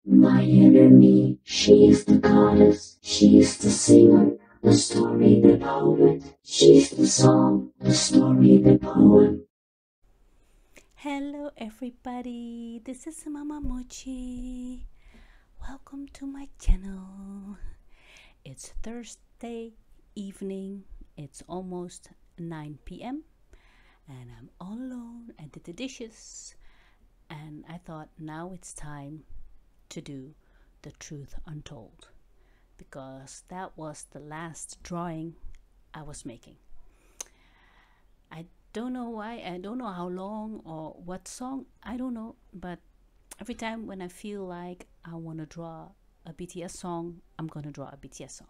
My enemy, she is the goddess, she is the singer, the story, the poet. She's the song, the story, the poem. Hello everybody, this is Mama Mochi. Welcome to my channel. It's Thursday evening, it's almost 9 p.m. and I'm all alone. I did the dishes and I thought now it's time to do the Truth Untold because that was the last drawing I was making. I don't know why, I don't know how long or what song, I don't know, but every time when I feel like I want to draw a BTS song, I'm gonna draw a BTS song.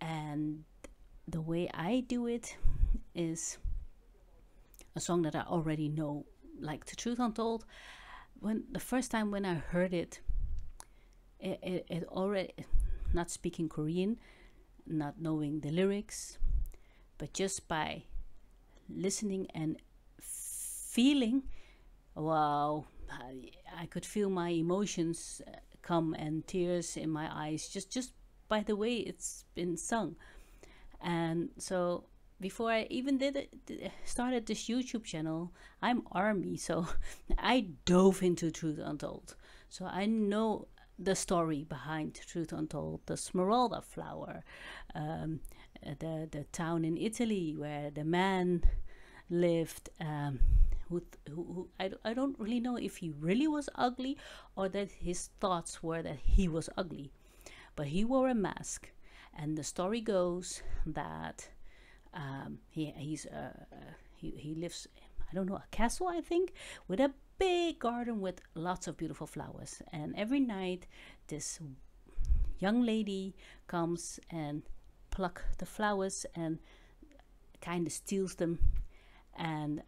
And the way I do it is a song that I already know, like The Truth Untold. When the first time when I heard it, it already, not speaking Korean, not knowing the lyrics, but just by listening and feeling, wow, I could feel my emotions come and tears in my eyes just by the way it's been sung. And so before I even started this YouTube channel, I'm army, so I dove into Truth Untold. So I know the story behind Truth Untold, the Smeralda flower, the town in Italy where the man lived, who I don't really know if he really was ugly or that his thoughts were that he was ugly, but he wore a mask. And the story goes that he lives, I don't know, a castle, I think, with a big garden with lots of beautiful flowers. And every night this young lady comes and pluck the flowers and kind of steals them. And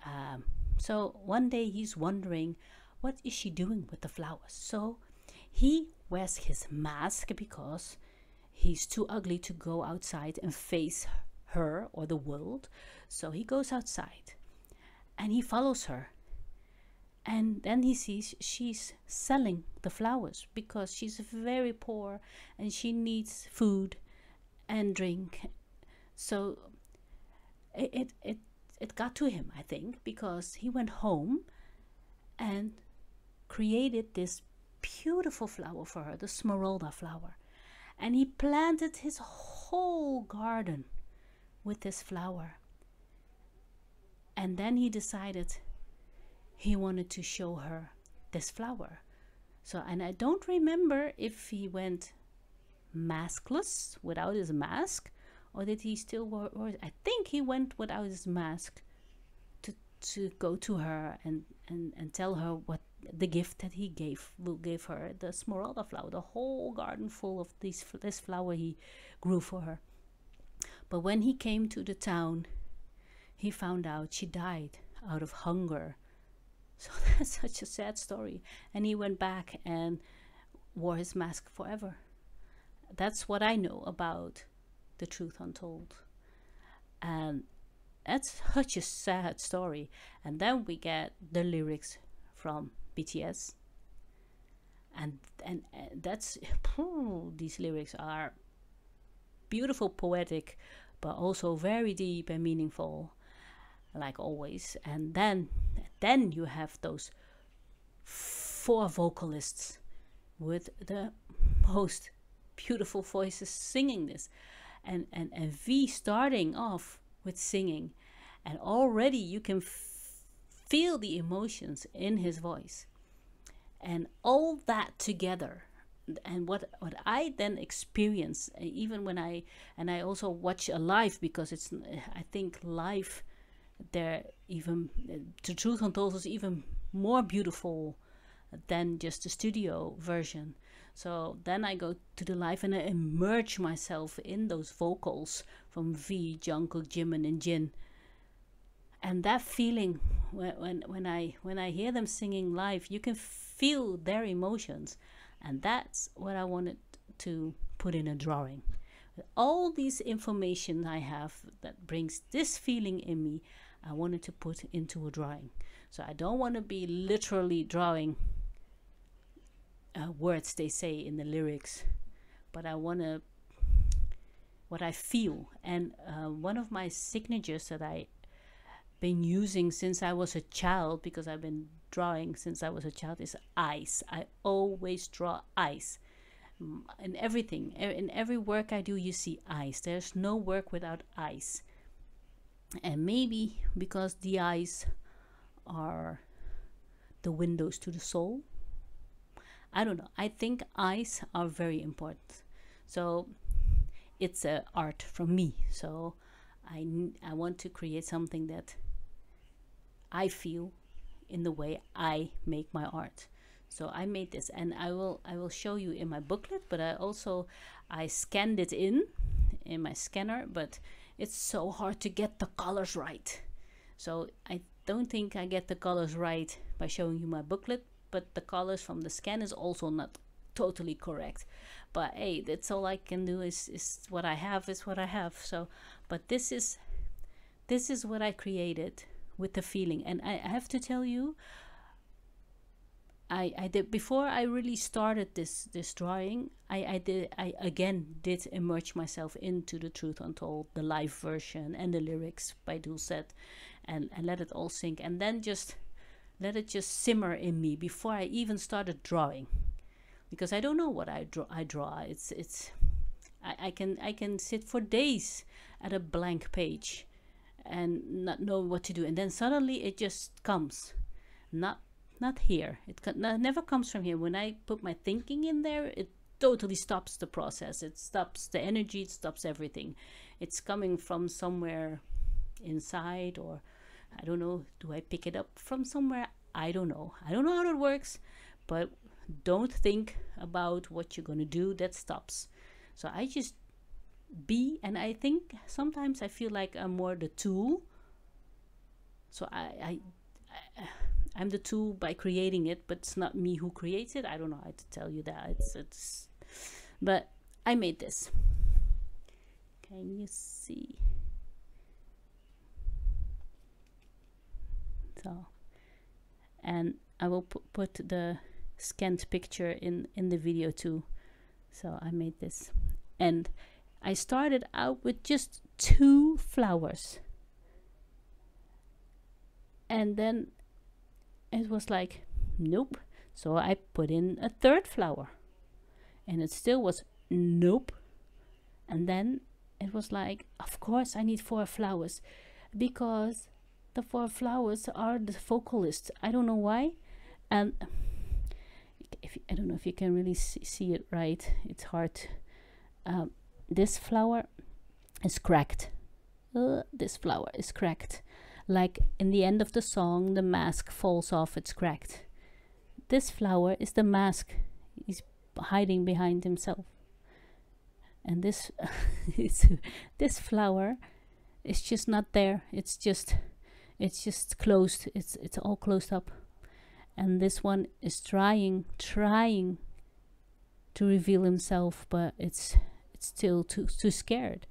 so one day he's wondering, what is she doing with the flowers? So he wears his mask because he's too ugly to go outside and face her or the world. So he goes outside and he follows her. And then he sees she's selling the flowers because she's very poor and she needs food and drink. So it got to him, I think, because he went home and created this beautiful flower for her, the Smeralda flower. And he planted his whole garden with this flower. And then he decided he wanted to show her this flower. So, and I don't remember if he went maskless, without his mask, or did he still wear, I think he went without his mask to go to her and tell her what the gift that he will give her, the Smeralda flower, the whole garden full of this flower he grew for her. But when he came to the town, he found out she died out of hunger. So that's such a sad story. And he went back and wore his mask forever. That's what I know about The Truth Untold. And that's such a sad story. And then we get the lyrics from BTS. And that's, these lyrics are beautiful, poetic, but also very deep and meaningful, like always. And then you have those 4 vocalists with the most beautiful voices singing this, and V starting off with singing, and already you can feel the emotions in his voice, and all that together. And what I then experience, even when I also watch a live, because it's, I think live there, even The Truth Untold is even more beautiful than just the studio version. So then I go to the live and I immerse myself in those vocals from V, Jungkook, Jimin and Jin. And that feeling, when I hear them singing live, you can feel their emotions. And that's what I wanted to put in a drawing. All these information I have that brings this feeling in me, I wanted to put into a drawing. So I don't want to be literally drawing words they say in the lyrics, but I want to what I feel. And one of my signatures that I been using since I was a child, because I've been drawing since I was a child, is eyes. I always draw eyes in everything. In every work I do, you see eyes. There's no work without eyes. And maybe because the eyes are the windows to the soul, I don't know. I think eyes are very important. So it's a art from me. So I want to create something that I feel in the way I make my art. So I made this, and I will show you in my booklet, but I scanned it in my scanner, but it's so hard to get the colors right. So I don't think I get the colors right by showing you my booklet, but the colors from the scan is also not totally correct. But hey, that's all I can do. Is what I have is what I have. So, but this is what I created with the feeling. And I have to tell you, I did, before I really started this drawing, I again did immerse myself into the Truth Untold, the live version, and the lyrics by Dulcet, and let it all sink, and then just let it just simmer in me before I even started drawing, because I don't know what I draw. I can sit for days at a blank page and not know what to do, and then suddenly it just comes. Not here. It never comes from here. When I put my thinking in there, it totally stops the process. It stops the energy. It stops everything. It's coming from somewhere inside, or I don't know. Do I pick it up from somewhere? I don't know. I don't know how that works, but don't think about what you're going to do. That stops. So I just be, and I think sometimes I feel like I'm more the tool. So I'm the tool by creating it, but it's not me who creates it. I don't know how to tell you that. But I made this. Can you see? So, and I will put the scanned picture in the video too. So I made this, and I started out with just 2 flowers, and then it was like, nope. So I put in a 3rd flower, and it still was nope. And then it was like, of course I need 4 flowers, because the 4 flowers are the vocalist. I don't know why. And I don't know if you can really see it right. It's hard. This flower is cracked. This flower is cracked. Like in the end of the song, the mask falls off, it's cracked. This flower is the mask. He's hiding behind himself. And this this flower is just not there. It's just closed. It's all closed up. And this one is trying to reveal himself, but it's still too scared.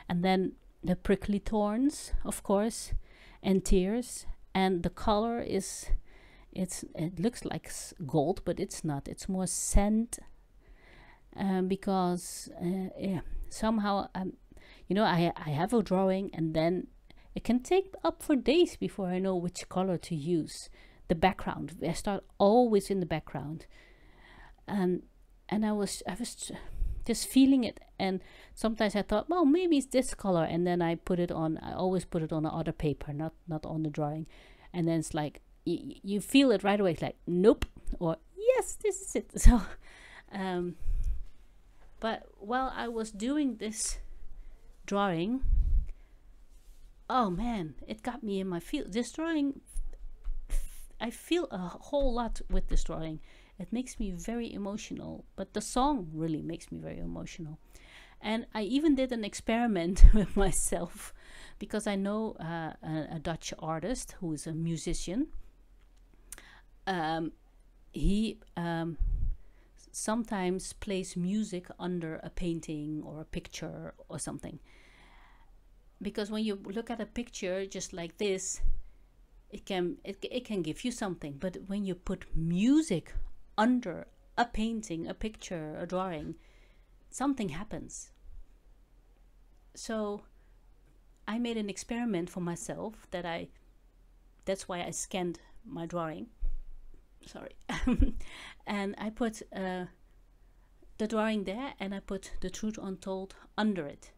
And then the prickly thorns, of course, and tears, and the color is it looks like gold, but it's not. It's more sand, because yeah, somehow you know, I have a drawing, and then it can take up for days before I know which color to use. The background, I start always in the background, and I was just feeling it, and sometimes I thought, well, maybe it's this color, and then I always put it on other paper, not on the drawing, and then it's like you feel it right away. It's like, nope, or yes, this is it. So but while I was doing this drawing, oh man, it got me in my feel. This drawing, I feel a whole lot with this drawing. It makes me very emotional, but the song really makes me very emotional. And I even did an experiment with myself, because I know a Dutch artist who is a musician. He sometimes plays music under a painting or a picture or something. Because when you look at a picture just like this, it can give you something. But when you put music under a painting, a picture, a drawing, something happens. So I made an experiment for myself that's why I scanned my drawing. Sorry. And I put the drawing there, and I put the Truth Untold under it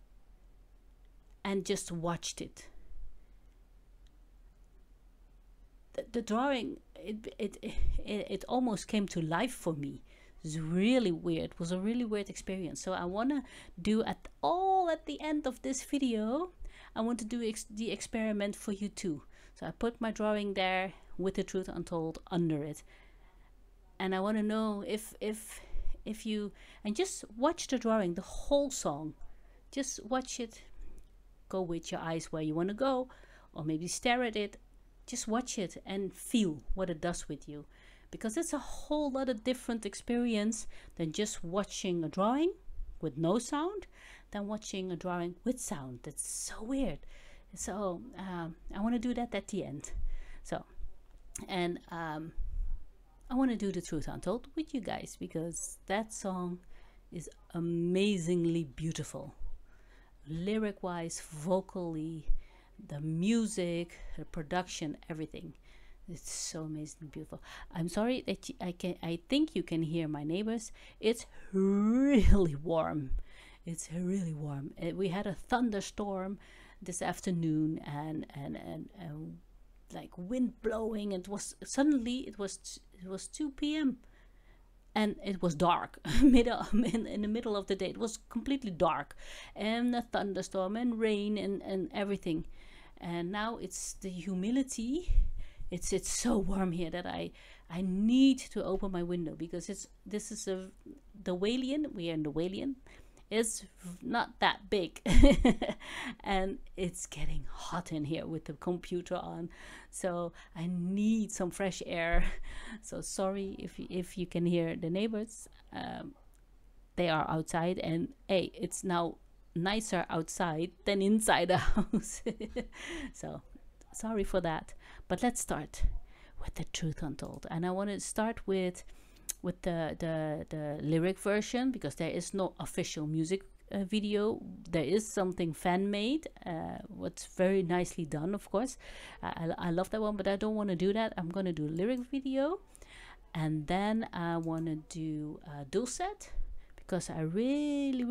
and just watched it. The drawing, it almost came to life for me. It was really weird. It was a really weird experience. So I want to do at the end of this video, I want to do the experiment for you too. So I put my drawing there with the Truth Untold under it, and I want to know if you, and just watch the drawing, the whole song. Just watch it. Go with your eyes where you want to go, or maybe stare at it. Just watch it and feel what it does with you, because it's a whole lot of different experience than just watching a drawing with no sound, than watching a drawing with sound. That's so weird. So I want to do that at the end. So, and I want to do the Truth Untold with you guys, because that song is amazingly beautiful, lyric wise, vocally, the music, the production, everything. It's so amazingly beautiful. I'm sorry that I think you can hear my neighbors. It's really warm. It's really warm. We had a thunderstorm this afternoon, and like wind blowing. It was 2 p.m. and it was dark in the middle of the day. It was completely dark, and a thunderstorm and rain and everything. And now it's the humidity. It's so warm here that I need to open my window, because this is the Walian. We are in the Walian. It's not that big, and it's getting hot in here with the computer on, so I need some fresh air. So sorry if you can hear the neighbors. They are outside, and hey, it's now nicer outside than inside the house. So sorry for that, but let's start with the Truth Untold. And I want to start with the lyric version, because there is no official music video. There is something fan made, what's very nicely done, of course. I love that one, but I don't want to do that. I'm going to do a lyric video, and then I want to do a dulcet, because I really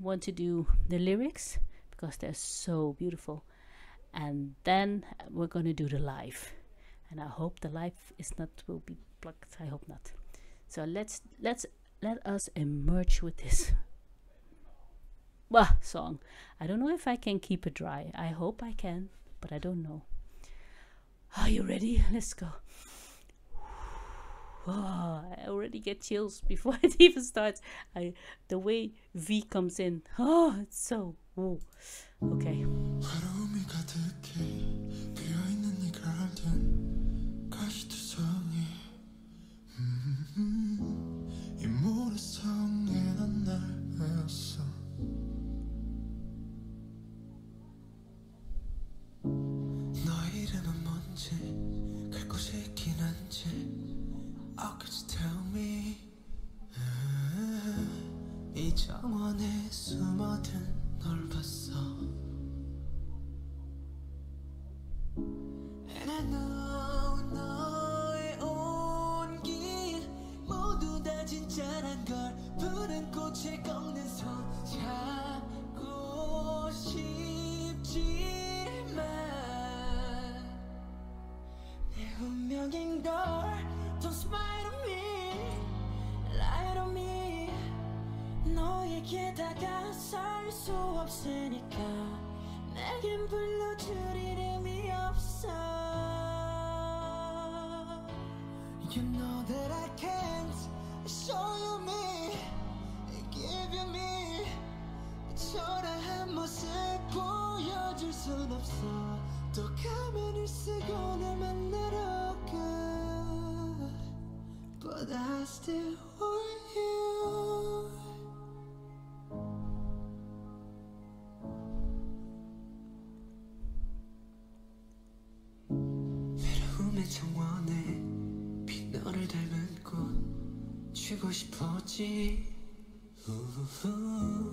want to do the lyrics, because they're so beautiful. And then we're going to do the live, and I hope the live will be plugged. I hope not. So let us emerge with this song. I don't know if I can keep it dry. I hope I can, but I don't know. Are you ready? Let's go. Oh, I already get chills before it even starts. The way V comes in. Oh, it's so. Ooh. Okay. Oh, could you tell me? 이 정원에 숨어든 널 봤어. And I know 너의 온기 모두 다 진짜란 걸. 푸른 꽃에 꺾는 손 잡고 싶지만 내 운명인 걸. Don't smile on me, lie on me. 너에게 다가설 수 없으니까 내겐 불러줄 이름이 없어. You know that I can't show you me, give you me. 초라한 모습 보여줄 순 없어. 또 가면을 쓰고 날 만나러 가. But I still want you. 외로움의 정원에 빛 너를 닮은 꽃 지키고 싶었지 우후,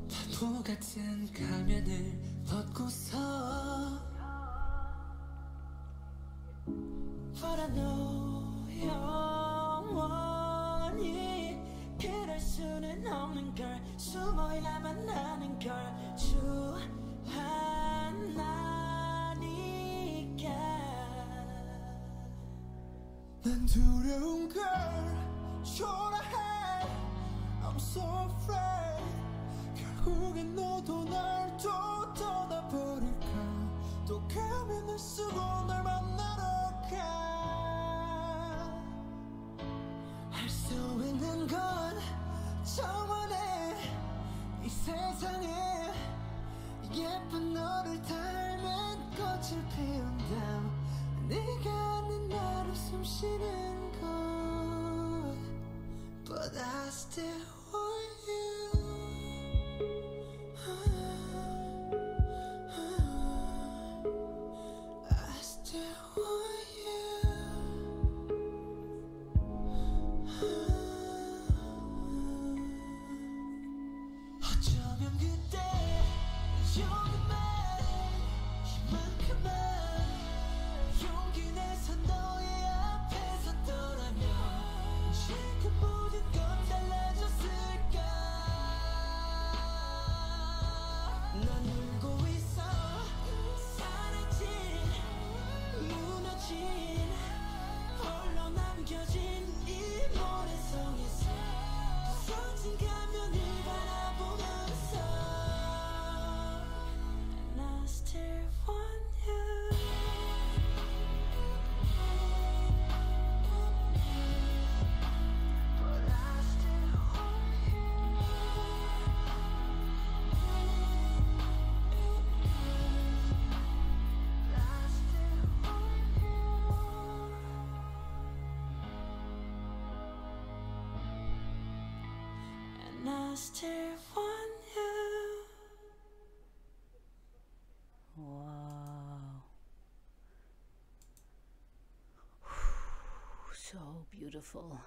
바보 같은 가면을 벗고서 But I know 영원히 그럴 수는 없는 걸 숨어야만 하는 걸 주하나니까 난 두려운 걸 초라해 I'm so afraid 결국엔 너도 날 또 떠나버릴까 또 가면을 쓰고 널 만나러 가 할 수 있는 건 정원에 이 세상에 예쁜 너를 닮은 꽃을 피운다 네가 아닌 나를 숨쉬는 곳 But I still want you I still want you 어쩌면 그때 용기만 이만큼만 용기 내서 너의 앞에 섰더라면 지금 모든 건 달라졌을까 넌 울고 있어 사라진 무너진 홀로 남겨진 이 모래성에서 부서진 가면을 바라보면서 And I still want you But I still want you I still want you And I still want you Wow. So beautiful.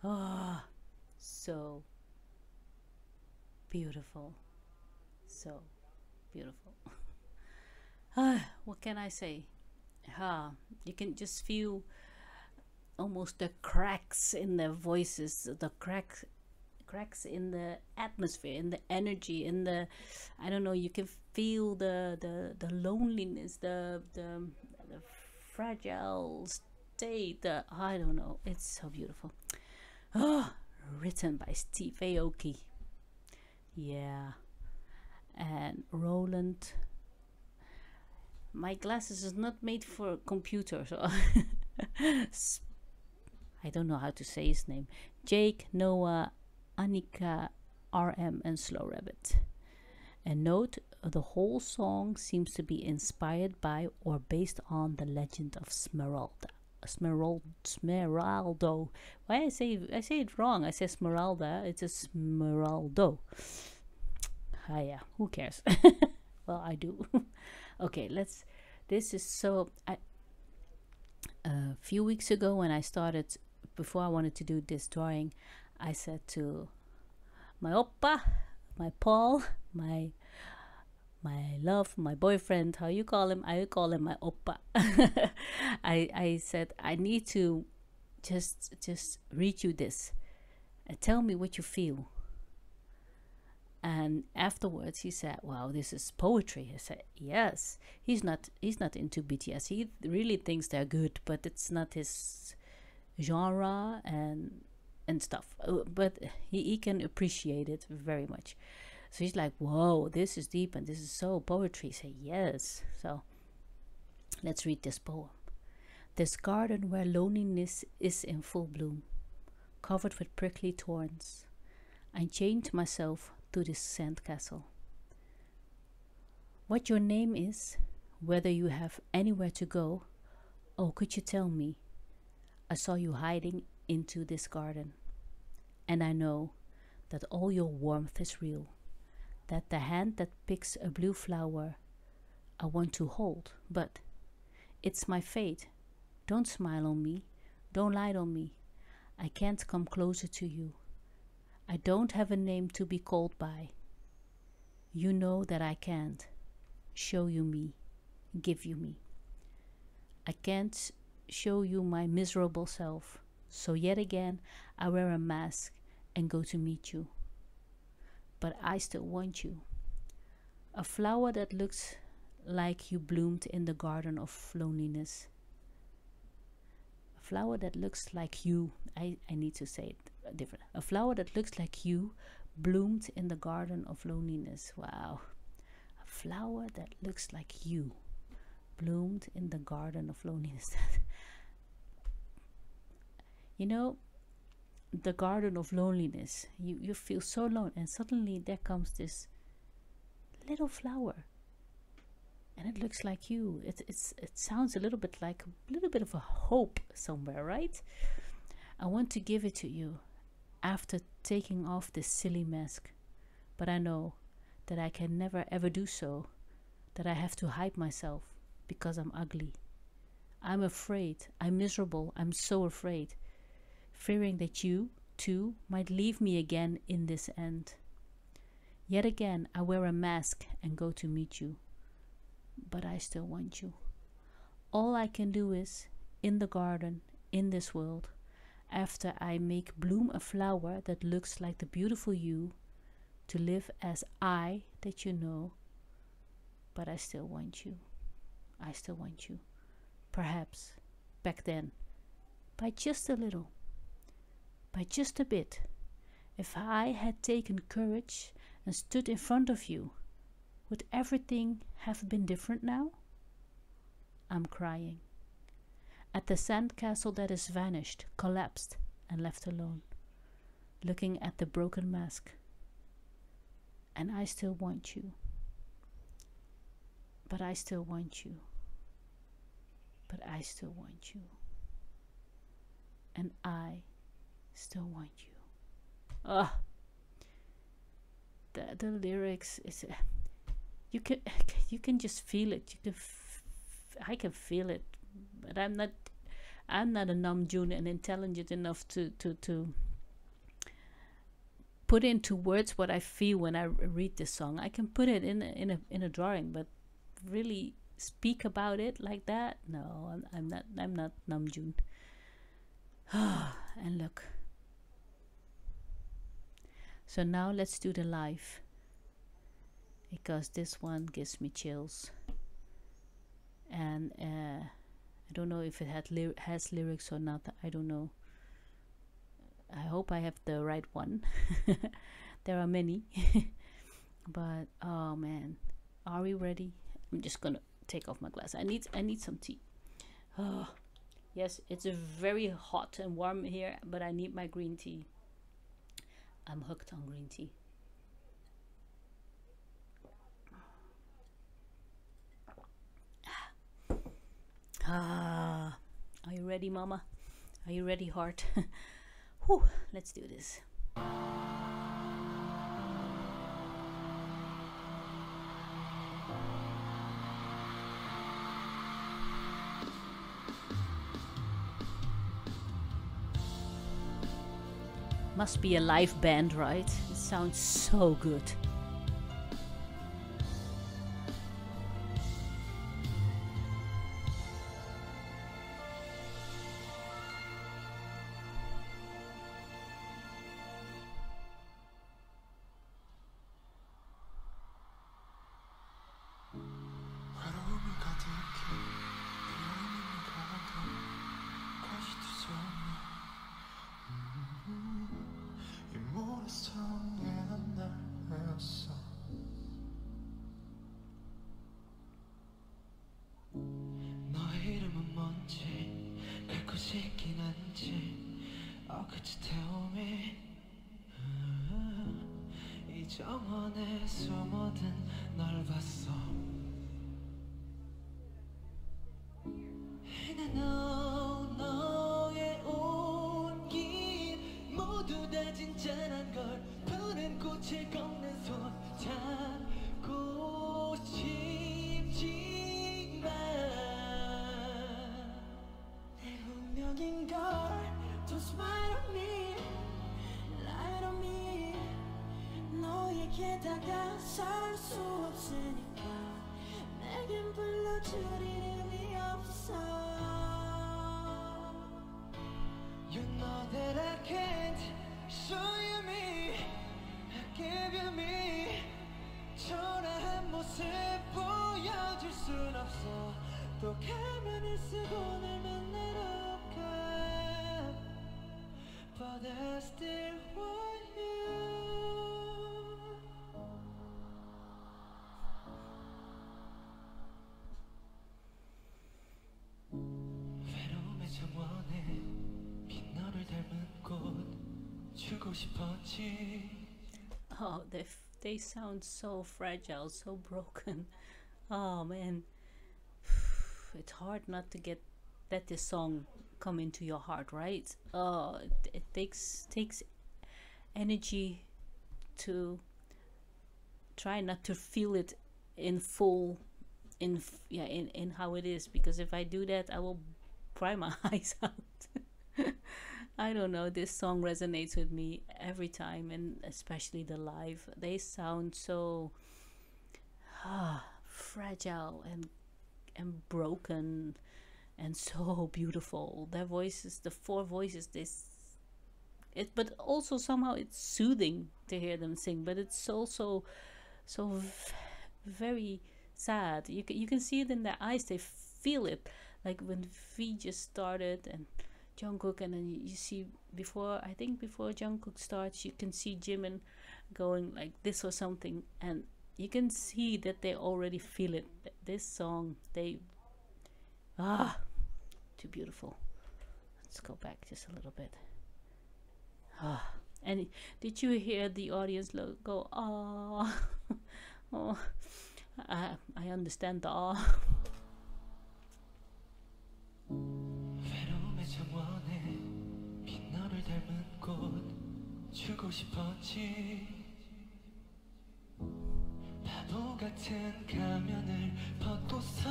Ah, so beautiful. So beautiful. What can I say? You can just feel almost the cracks in their voices, the cracks in the atmosphere, in the energy, in the, I don't know, you can feel the loneliness, the fragile state, I don't know, it's so beautiful. Written by Steve Aoki. Yeah. And Roland. My glasses is not made for computer, so I don't know how to say his name. Jake, Noah, Annika, RM, and Slow Rabbit. And note, the whole song seems to be inspired by or based on the legend of Smeraldo. Why I say it wrong? I say Smeralda. It's a Smeraldo. Yeah, who cares? Well, I do. Okay, this is so. A few weeks ago when I started, before I wanted to do this drawing, I said to my oppa, my Paul, my love, my boyfriend, how you call him? I call him my oppa. I said, I need to just read you this and tell me what you feel. And afterwards he said, wow, this is poetry. I said, yes. He's not into BTS. He really thinks they're good, but it's not his genre and stuff. But he can appreciate it very much. So he's like, whoa, this is deep and this is so poetry. I say, yes. So let's read this poem. This garden where loneliness is in full bloom, covered with prickly thorns, I chained myself to this sandcastle. What your name is, whether you have anywhere to go, oh, could you tell me? I saw you hiding into this garden, and I know that all your warmth is real, that the hand that picks a blue flower I want to hold, but it's my fate. Don't smile on me, don't lie on me. I can't come closer to you. I don't have a name to be called by. You know that I can't show you me, give you me. I can't show you my miserable self. So yet again, I wear a mask and go to meet you. But I still want you. A flower that looks like you bloomed in the garden of loneliness. A flower that looks like you. I need to say it different. A flower that looks like you bloomed in the garden of loneliness. Wow. A flower that looks like you bloomed in the garden of loneliness. You know, the garden of loneliness. You feel so alone, and suddenly there comes this little flower, and it looks like you. It sounds a little bit like a little bit of a hope somewhere, right? I want to give it to you after taking off this silly mask, but I know that I can never ever do so, that I have to hide myself because I'm ugly. I'm afraid. I'm miserable. I'm so afraid, fearing that you too might leave me again in this end. Yet again, I wear a mask and go to meet you, but I still want you. All I can do is, in the garden, in this world, after I make bloom a flower that looks like the beautiful you, to live as I that you know, but I still want you. I still want you. Perhaps, back then, by just a little, by just a bit, if I had taken courage and stood in front of you, would everything have been different now? I'm crying. At the sandcastle that is vanished, collapsed, and left alone, looking at the broken mask. And I still want you. But I still want you. But I still want you. And I still want you. Ah, the lyrics is you can just feel it. I can feel it, but I'm not a Namjoon and intelligent enough to put into words what I feel when I read this song. I can put it in a drawing, but really speak about it like that, no, I'm not Namjoon. And look. So now let's do the live, because this one gives me chills, and I don't know if it has lyrics or not. I don't know. I hope I have the right one. There are many. But oh man, are we ready? I'm just gonna take off my glass. I need some tea. Oh yes, it's very hot and warm here, but I need my green tea. I'm hooked on green tea. Are you ready, mama? Are you ready, heart? Whew, let's do this. Must be a live band, right? It sounds so good. Could you tell me 이 정원에 숨어든 널 봤어 너의 온기 모두 다 진짜란 걸 푸른 꽃을 꺾는 손 잡고 싶지만 내 운명인 걸 Don't smile on me 나가 살 수 없으니까 내겐 불러줄 이름이 없어. You know that I can't show you me, I give you me. 초라한 모습 보여줄 순 없어. 또 가면을 쓰고 날 만나러 가. But I still want you. 외로움의 정원에 빈 너를 닮은 꽃 주고 싶었지. Oh, they sound so fragile, so broken. Oh man, it's hard not to get let this song come into your heart, right? Oh, it takes energy to try not to feel it in full, in how it is, because if I do that, I will cry my eyes out. I don't know, this song resonates with me every time, and especially the live. They sound so fragile and broken and so beautiful. Their voices, the four voices, but also somehow it's soothing to hear them sing, but it's also so very sad. You can see it in their eyes, they feel it, like when V just started and Jungkook, and then you see before Jungkook starts, you can see Jimin going like this or something, and you can see that they already feel it. This song, too beautiful. Let's go back just a little bit. And did you hear the audience go ah? Oh, I understand the ah. 외로움의 정원에 빈 너를 닮은 꽃 주고 싶었지. 바보 같은 가면을 벗고서.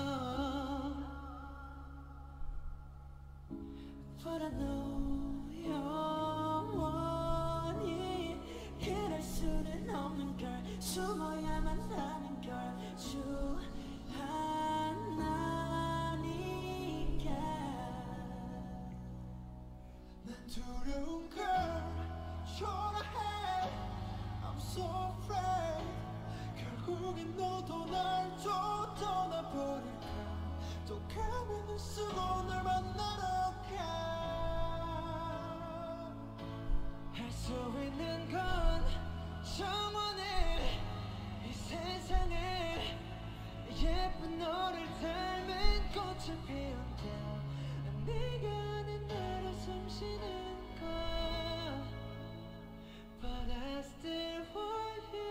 But I know 영원히 이럴 수는 없는 걸, 숨어야만 하는 걸 주하나니까. 난 두려운 걸 초라해. I'm so afraid. 결국엔 너도 날 줘 떠나버릴까. 또 가면을 쓰고 널 만나러 가. 할 수 있는 건 정원에 이 세상에 예쁜 너를 닮은 꽃을 피운다. 네가 아닌 나로 숨 쉬는 걸. But I still want you.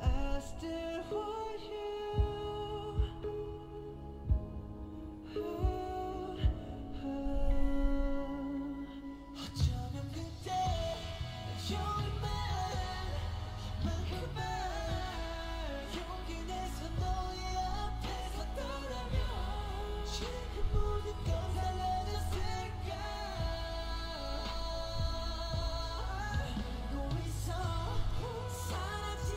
I still want you. 어쩌면 그때 용기만 이만큼만 용기 내서 너의 앞에 섰더라면 지금 모든 건 달라졌을까. 알고 있어 사라진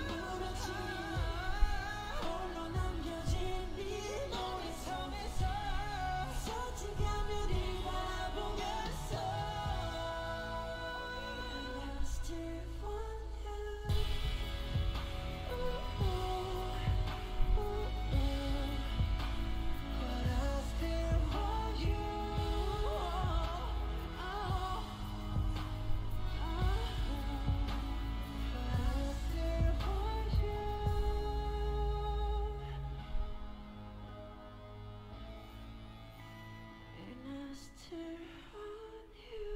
무너진 홀로 남겨진 네 모래섬에서 서진 가면을 바라보면서. And I still want you. But I still want you. But I still want you. And I still want you.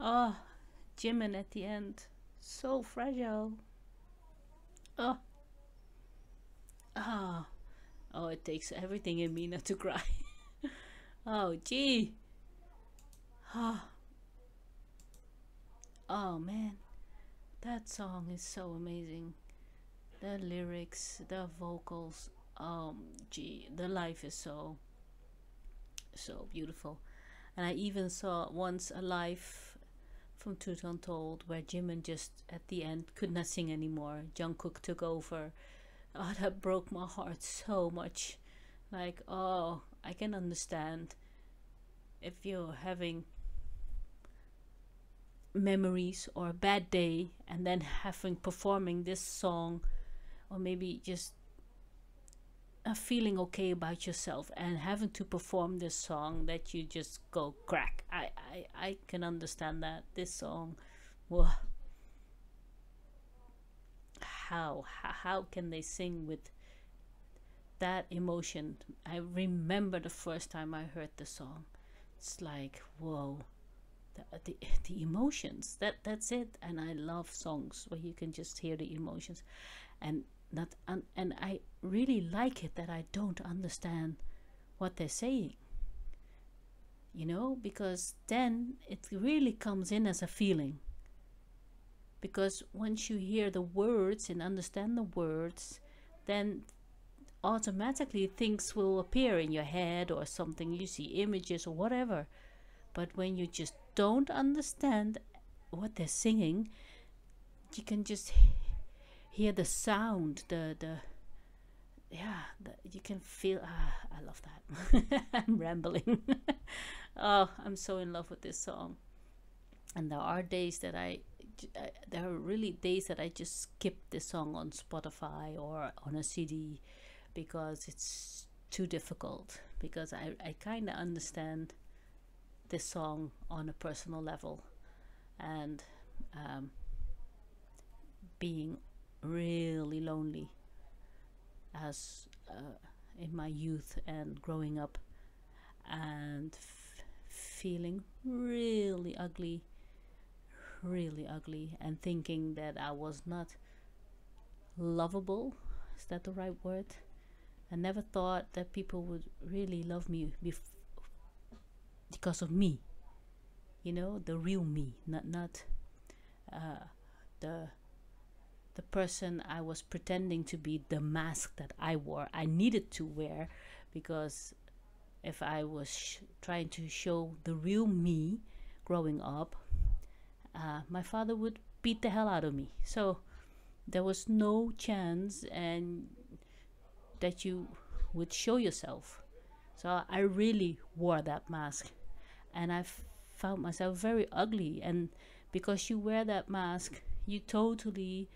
Oh, Jimin at the end, so fragile. Oh, oh, it takes everything in me not to cry. Oh, gee. Oh man, that song is so amazing. The lyrics, the vocals, gee, the life is so beautiful. And I even saw once a live from Truth Untold where Jimin just at the end could not sing anymore. Jungkook took over. Oh, that broke my heart so much. Like, oh, I can understand if you're having memories or a bad day and then having performing this song, or maybe just feeling okay about yourself and having to perform this song that you just go crack. I can understand that. This song, whoa, how can they sing with that emotion? I remember the first time I heard the song. It's like, whoa, the emotions, that's it. And I love songs where you can just hear the emotions, and and I really like it that I don't understand what they're saying, you know, because then it really comes in as a feeling. Because once you hear the words and understand the words, then automatically things will appear in your head or something, you see images or whatever. But when you just don't understand what they're singing, you can just hear the sound, you can feel. I love that. I'm rambling. Oh, I'm so in love with this song. And there are days that there are really days that I just skip this song on Spotify or on a CD because it's too difficult, because I kind of understand this song on a personal level, and being really lonely as in my youth and growing up, and feeling really ugly, and thinking that I was not lovable. Is that the right word? I never thought that people would really love me because of me, you know, the real me, not the person I was pretending to be, the mask that I wore, I needed to wear, because if I was trying to show the real me growing up, my father would beat the hell out of me. So there was no chance and that you would show yourself. So I really wore that mask, and I found myself very ugly. And because you wear that mask, you totally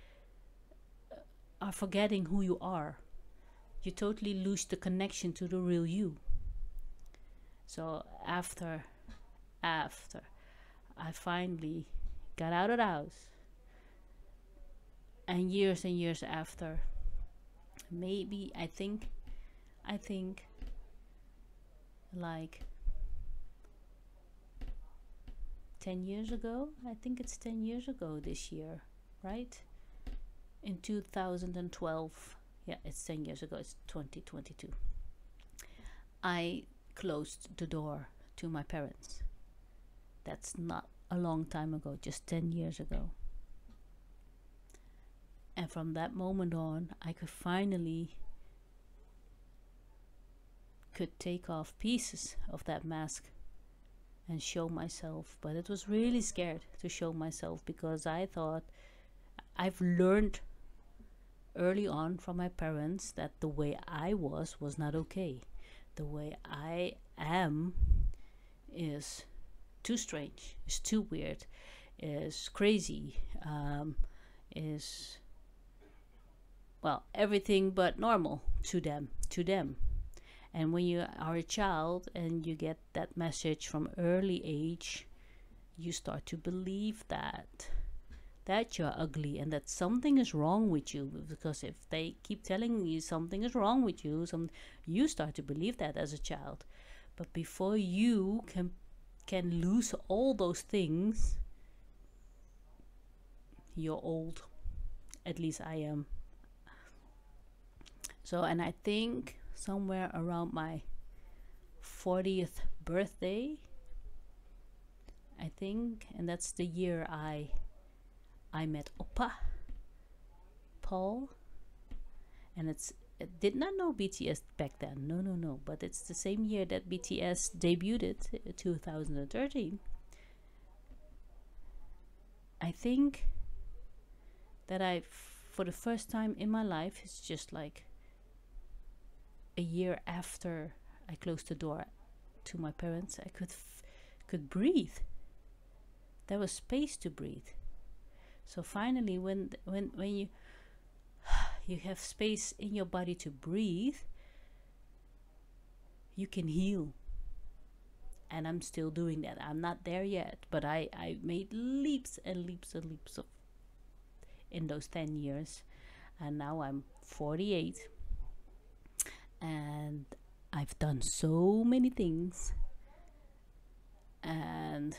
are forgetting who you are. You totally lose the connection to the real you. So after I finally got out of the house, and years after, maybe I think like 10 years ago, I think it's 10 years ago this year, right? In 2012, yeah, it's 10 years ago, it's 2022. I closed the door to my parents. That's not a long time ago, just 10 years ago. And from that moment on, I could finally take off pieces of that mask and show myself. But it was really scared to show myself, because I thought, I've learned early on from my parents that the way I was not okay. The way I am is too strange, is too weird, is crazy, is, well, everything but normal to them. And when you are a child and you get that message from early age, you start to believe that you're ugly and that something is wrong with you. Because if they keep telling you something is wrong with you, you start to believe that as a child. But before you can lose all those things, you're old. At least I am. So, and I think somewhere around my 40th birthday, I think, and that's the year I met Oppa Paul, and it's did not know BTS back then. No, no, no. But it's the same year that BTS debuted, 2013. I think that for the first time in my life, it's just like a year after I closed the door to my parents, I could breathe. There was space to breathe. So finally, when you you have space in your body to breathe, you can heal. And I'm still doing that. I'm not there yet, but I made leaps and leaps and leaps in those 10 years. And now I'm 48. And I've done so many things. And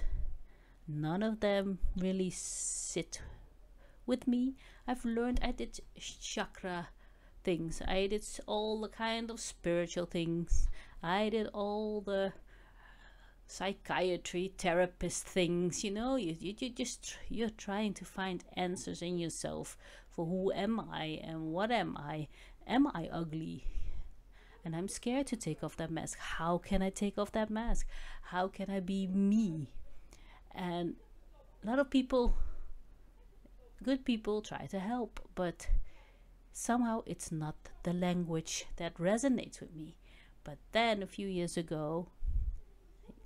none of them really sit with me. I've learned, I did chakra things. I did all the kind of spiritual things. I did all the psychiatry therapist things, you know. You're trying to find answers in yourself for who am I and what am I. Am I ugly? And I'm scared to take off that mask. How can I take off that mask? How can I be me? And a lot of people, good people, try to help, but somehow it's not the language that resonates with me. But then a few years ago,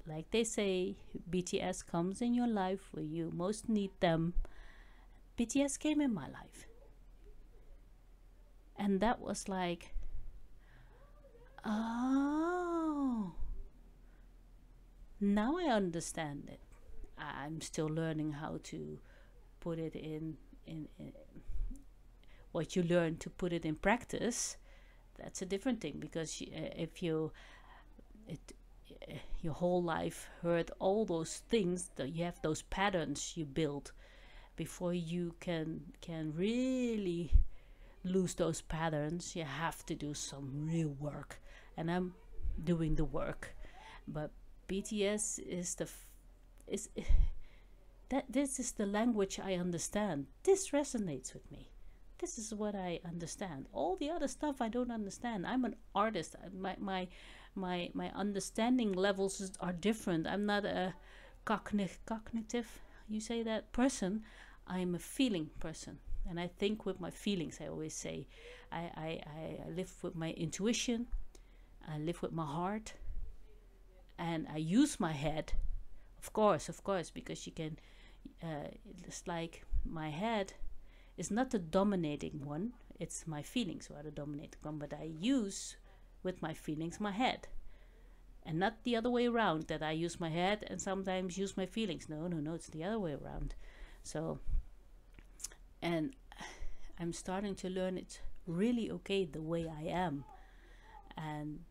like they say, BTS comes in your life where you most need them. BTS came in my life. And that was like, oh, now I understand it. I'm still learning how to put it in what you learn to put it in practice. That's a different thing, because if you your whole life heard all those things, that you have those patterns you build before you can really lose those patterns. You have to do some real work, and I'm doing the work. But BTS is this is the language I understand. This resonates with me. This is what I understand. All the other stuff I don't understand. I'm an artist. My understanding levels are different. I'm not a cognitive, you say that, person. I'm a feeling person, and I think with my feelings. I always say I live with my intuition, I live with my heart, and I use my head, of course, because you can, it's like my head is not the dominating one, it's my feelings who are the dominating one, but I use with my feelings my head, and not the other way around, that I use my head and sometimes use my feelings. No, it's the other way around. So, and I'm starting to learn it's really okay the way I am. And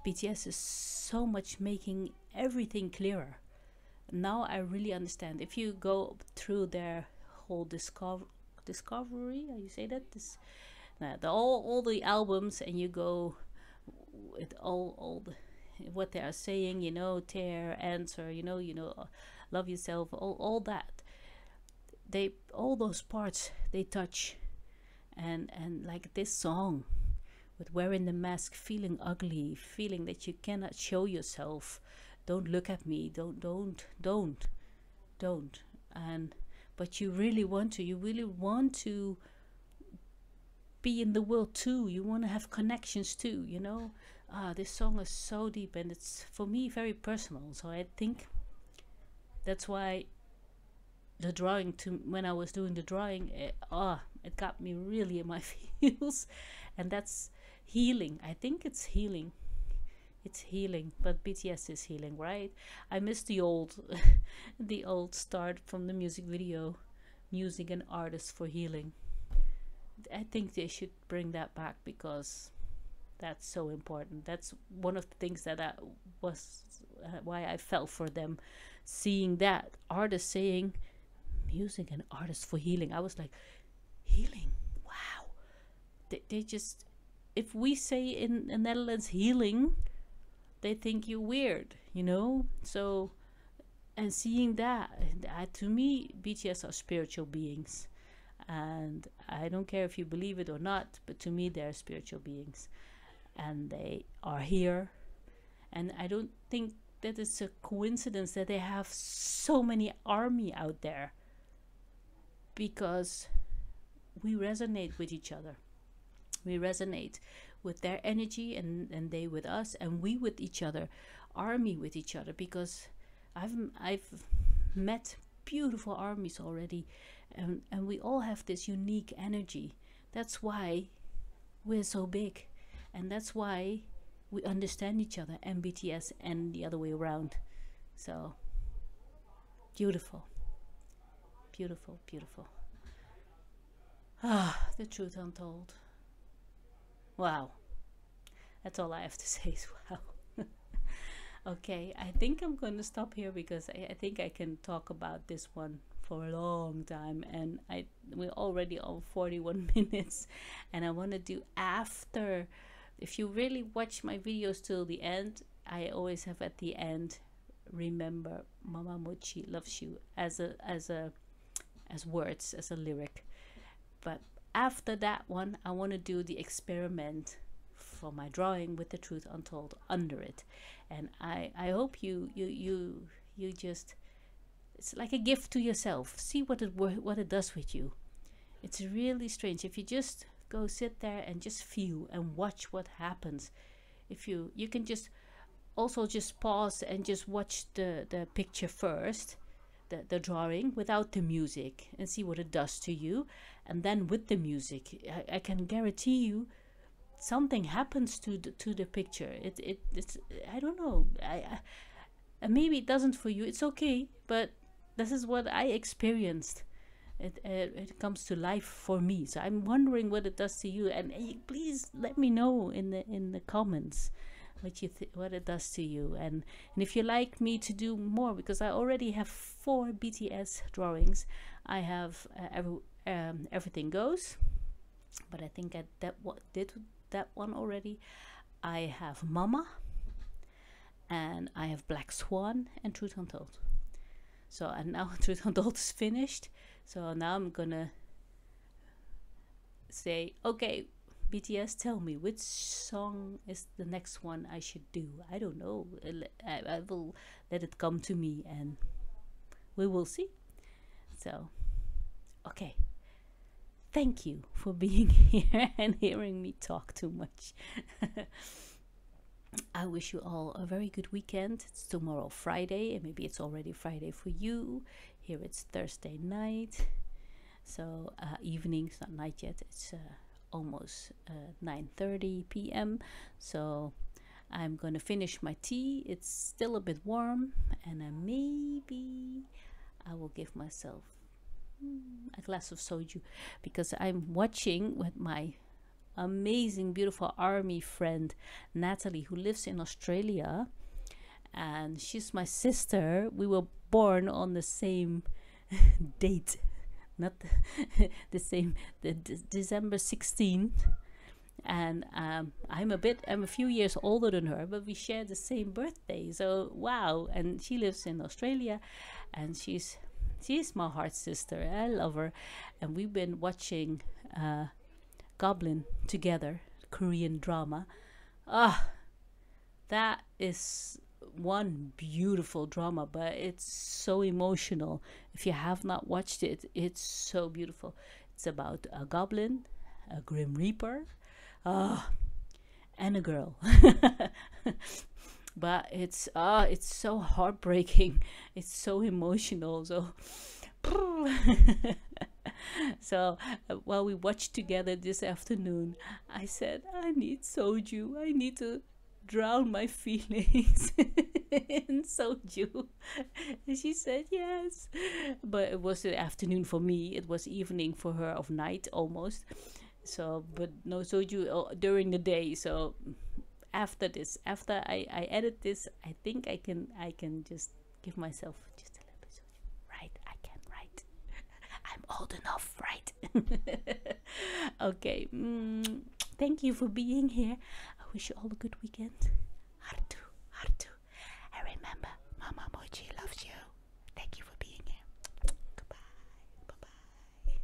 BTS is so much making everything clearer. Now I really understand. If you go through their whole discovery, how you say that? All the albums, and you go with all the what they are saying, you know, tear, answer, you know, love yourself, all that. All those parts they touch, and like this song with wearing the mask, feeling ugly, feeling that you cannot show yourself. Don't look at me. Don't. And but you really want to be in the world too. You want to have connections too, you know. This song is so deep, and it's for me very personal. So I think that's why the drawing, when I was doing the drawing, it got me really in my feels, and that's healing. I think it's healing. It's healing, but BTS is healing, right? I miss the old the old start from the music video, music and artists for healing. I think they should bring that back, because that's so important. That's one of the things that I was why I fell for them, seeing that artist saying music and artists for healing. I was like, healing, wow. They just, if we say in the Netherlands healing, they think you're weird, you know. So, and seeing that, to me, BTS are spiritual beings. And I don't care if you believe it or not, but to me they're spiritual beings, and they are here. And I don't think that it's a coincidence that they have so many army out there, because we resonate with each other. We resonate with their energy, and they with us, and we with each other, army with each other, because I've met beautiful armies already, and we all have this unique energy. That's why we're so big, and that's why we understand each other, and BTS, and the other way around. So beautiful, beautiful, beautiful. The truth untold. Wow, that's all I have to say is wow. Okay, I think I'm going to stop here, because I think I can talk about this one for a long time, and we're already on 41 minutes, and I want to do after. If you really watch my videos till the end, I always have at the end, remember Mama Mochi loves you, as words, as a lyric. But after that one, I want to do the experiment for my drawing with the truth untold under it. And I hope you just, it's like a gift to yourself. See what it does with you. It's really strange if you just go sit there and just feel and watch what happens. If you can just also just pause and just watch the picture first, the drawing without the music, and see what it does to you. And then with the music, I can guarantee you something happens to the picture. It's I don't know, maybe it doesn't for you, it's okay, but this is what I experienced. It comes to life for me. So I'm wondering what it does to you, and please let me know in the comments what it does to you, and if you like me to do more, because I already have 4 BTS drawings. I have Everything Goes, but I think I did that one already. I have Mama, and I have Black Swan, and Truth Untold. So, and now Truth Untold is finished. So now I'm gonna say, okay, BTS, tell me which song is the next one I should do. I don't know. I will let it come to me, and we will see. So, okay. Thank you for being here and hearing me talk too much. I wish you all a very good weekend. It's tomorrow Friday, and maybe it's already Friday for you. Here it's Thursday night. So evening, it's not night yet. It's almost 9:30 p.m. So I'm gonna finish my tea. It's still a bit warm, and maybe I will give myself a glass of soju, because I'm watching with my amazing, beautiful army friend Natalie, who lives in Australia, and she's my sister. We were born on the same date, not the same, December 16th, and I'm a few years older than her, but we share the same birthday. So wow. And she lives in Australia, and she's my heart sister. I love her, and we've been watching Goblin together, Korean drama. That is one beautiful drama, but it's so emotional. If you have not watched it, it's so beautiful. It's about a goblin, a grim reaper, and a girl. But it's so heartbreaking. It's so emotional. So so while we watched together this afternoon, I said, I need soju. I need to drown my feelings in soju. And she said yes. But it was the afternoon for me. It was evening for her, of night almost. So, but no soju during the day. So after I edit this, I think I can just give myself just a little bit soju. Right? I can, right? I'm old enough, right? Okay. Thank you for being here. I wish you all a good weekend. Hartu, hartu. And remember, Mama Mochi loves you. Thank you for being here. Goodbye. Bye-bye.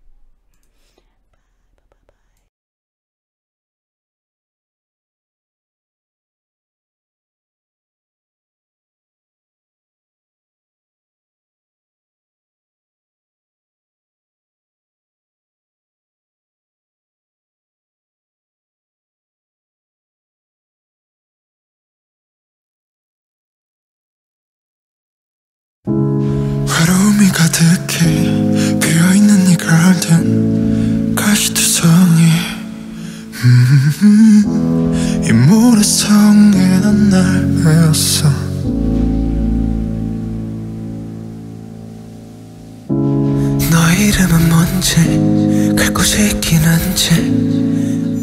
여기 비어있는 이 가든 가시투성이 이 모래성에 난 날 외웠어. 너의 이름은 뭔지 갈 곳이 있긴 한지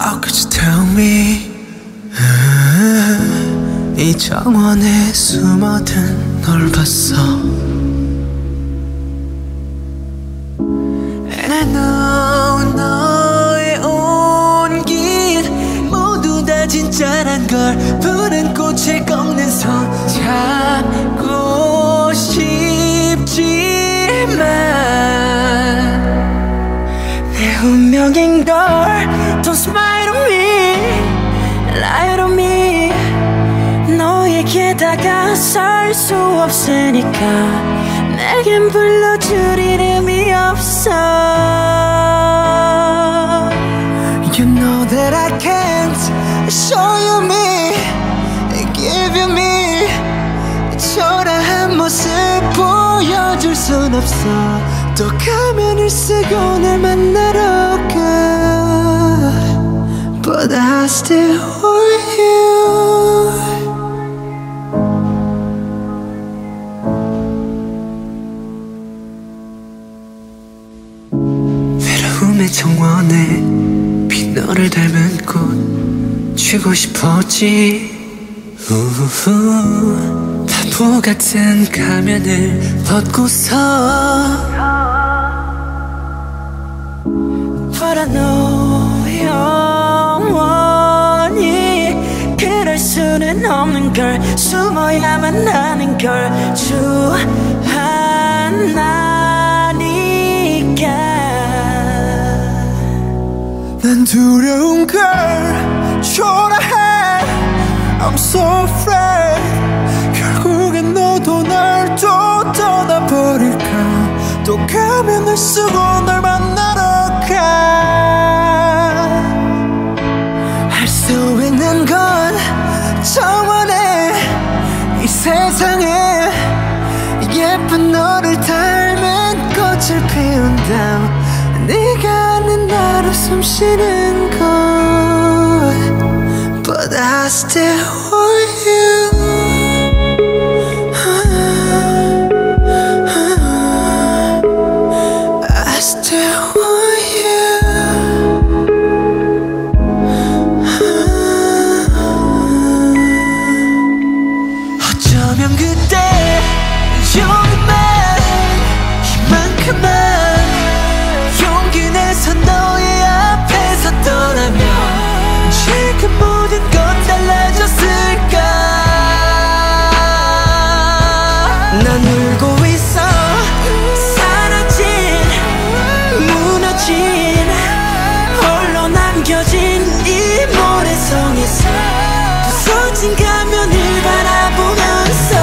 Oh could you tell me 이 정원에 숨어든 널 봤어. And I know 너의 온길 모두 다 진짜란 걸 푸른 꽃에 꺾는 손 잡고 싶지만 내 운명인 걸 Don't smile on me, lie on me. 너에게 다가설 수 없으니까 내겐 불러줄 이름이 없어. You know that I can't show you me, give you me. 초라한 모습 보여줄 순 없어. 또 가면을 쓰고 날 만나러 가 But I still want you. 외로움의 정원에 비 너를 닮은 꽃 쥐고 싶었지. 우후 바보 같은 가면을 벗고서 But I know 영원히 그럴 수는 없는 걸 숨어야만 하는 걸 주하나니까 난 두려운 걸 초라해 I'm so afraid 결국엔 너도 날 또 떠나버릴까. 또 가면을 쓰고 널 만나러 가. 할 수 있는 건 정원에 이 세상에 예쁜 너를 닮은 꽃을 피운다. 네가 아는 나로 숨쉬는 곳 But I still want you. I still want you. 어쩌면 그때 용기만 이만큼만 용기 내서 너의 앞에서 떠나면 지금 모든 건 달라졌을까. 난 울고 있어. 사라진 무너진 홀로 남겨진 이 모래성에서 부서진 가면을 바라보면서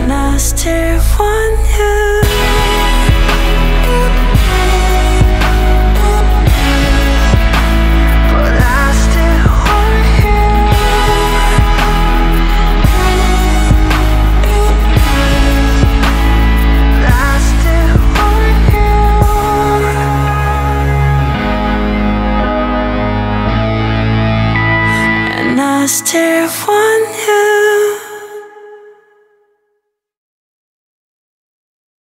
And I still want you. I still want you.